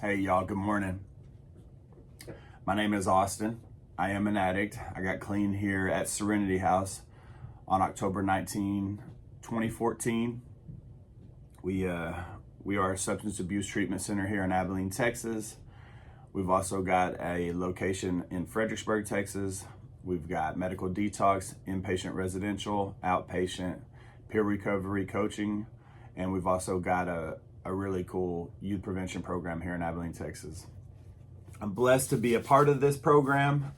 Hey y'all, good morning. My name is Austin. I am an addict. I got clean here at Serenity House on October 19, 2014. We are a substance abuse treatment center here in Abilene, Texas. We've also got a location in Fredericksburg, Texas. We've got medical detox, inpatient residential, outpatient, peer recovery coaching, and we've also got a really cool youth prevention program here in Abilene, Texas. I'm blessed to be a part of this program.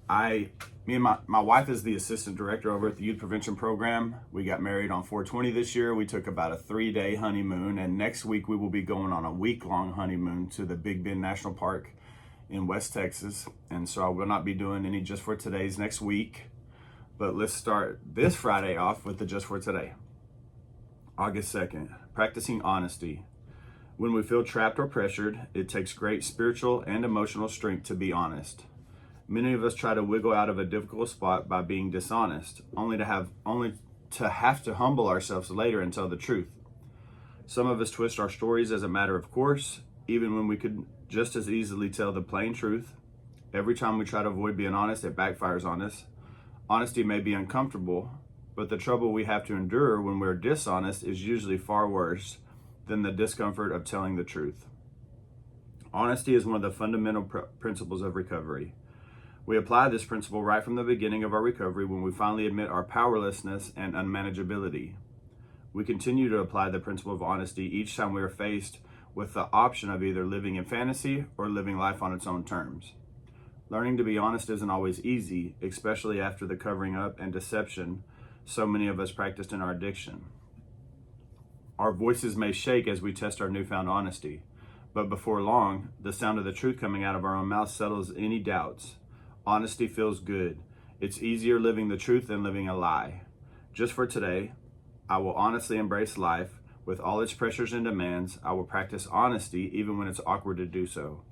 Me and my wife is the assistant director over at the youth prevention program. We got married on 4/20 this year. We took about a 3-day honeymoon, and next week we will be going on a week-long honeymoon to the Big Bend National Park in West Texas. And so I will not be doing any Just for Todays next week, but let's start this Friday off with the Just for Today. August 2nd, practicing honesty. When we feel trapped or pressured, it takes great spiritual and emotional strength to be honest. Many of us try to wiggle out of a difficult spot by being dishonest, only to have to humble ourselves later and tell the truth. Some of us twist our stories as a matter of course, even when we could just as easily tell the plain truth. Every time we try to avoid being honest, it backfires on us. Honesty may be uncomfortable, but the trouble we have to endure when we're dishonest is usually far worse than the discomfort of telling the truth. Honesty is one of the fundamental principles of recovery. We apply this principle right from the beginning of our recovery when we finally admit our powerlessness and unmanageability. We continue to apply the principle of honesty each time we are faced with the option of either living in fantasy or living life on its own terms. Learning to be honest isn't always easy, especially after the covering up and deception so many of us practiced in our addiction. Our voices may shake as we test our newfound honesty, but before long, the sound of the truth coming out of our own mouth settles any doubts. Honesty feels good. It's easier living the truth than living a lie. Just for today, I will honestly embrace life with all its pressures and demands. I will practice honesty even when it's awkward to do so.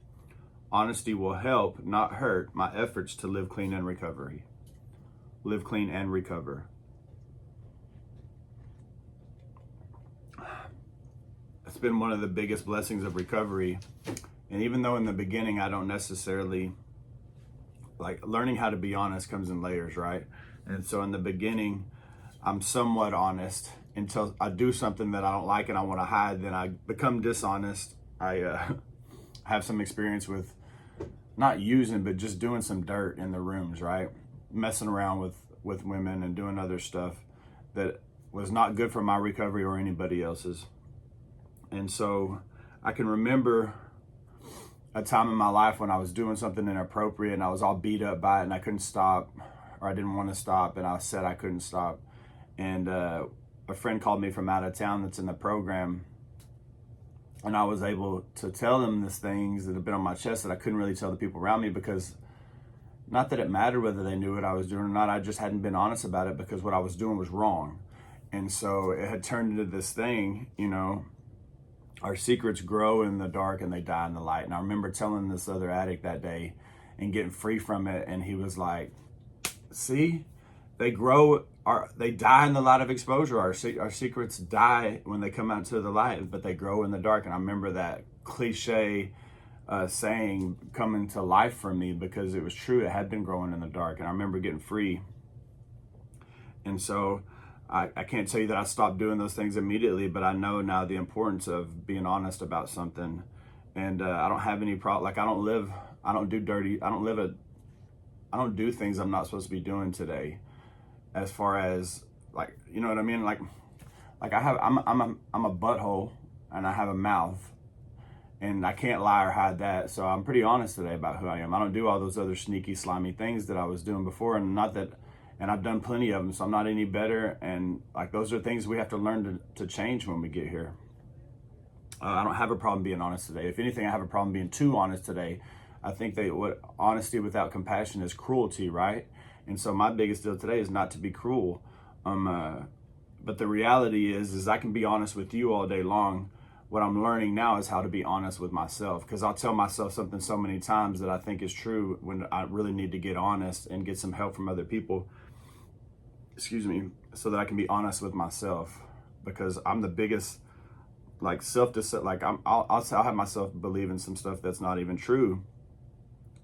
Honesty will help, not hurt, my efforts to live clean and recovery. Live clean and recover. It's been one of the biggest blessings of recovery. And even though in the beginning I don't necessarily, learning how to be honest comes in layers, right? And so in the beginning, I'm somewhat honest until I do something that I don't like and I want to hide. Then I become dishonest. I have some experience with not using, but just doing some dirt in the rooms, right? Messing around with women and doing other stuff that was not good for my recovery or anybody else's. And so I can remember a time in my life when I was doing something inappropriate and I was all beat up by it and I couldn't stop, or I didn't want to stop, and I said I couldn't stop. And a friend called me from out of town that's in the program, and I was able to tell them these things that have been on my chest that I couldn't really tell the people around me, because not that it mattered whether they knew what I was doing or not, I just hadn't been honest about it because what I was doing was wrong. And so it had turned into this thing, our secrets grow in the dark and they die in the light. And I remember telling this other addict that day and getting free from it. And he was like, see, they die in the light of exposure. Our secrets die when they come out to the light, but they grow in the dark. And I remember that cliche saying coming to life for me, because it was true. It had been growing in the dark. And I remember getting free. And so I can't tell you that I stopped doing those things immediately, but I know now the importance of being honest about something. And I don't have any problem. I don't do things I'm not supposed to be doing today. As far as you know what I mean? I'm a butthole and I have a mouth, and I can't lie or hide that. So I'm pretty honest today about who I am. I don't do all those other sneaky, slimy things that I was doing before, and I've done plenty of them, so I'm not any better. And those are things we have to learn to change when we get here. I don't have a problem being honest today. If anything, I have a problem being too honest today. I think that what honesty without compassion is cruelty, right? And so my biggest deal today is not to be cruel. But the reality is I can be honest with you all day long. What I'm learning now is how to be honest with myself, because I'll tell myself something so many times that I think is true when I really need to get honest and get some help from other people. So that I can be honest with myself, because I'm the biggest like like I'll have myself believing some stuff that's not even true,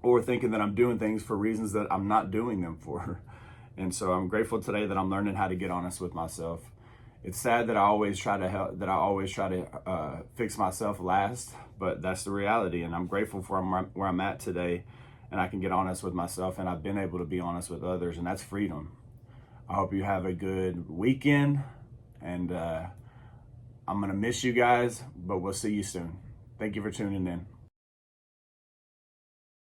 or thinking that I'm doing things for reasons that I'm not doing them for. And so I'm grateful today that I'm learning how to get honest with myself. It's sad that I always try to fix myself last, but that's the reality. And I'm grateful for where I'm at today, and I can get honest with myself, and I've been able to be honest with others, and that's freedom. I hope you have a good weekend, and I'm gonna miss you guys, but we'll see you soon. Thank you for tuning in.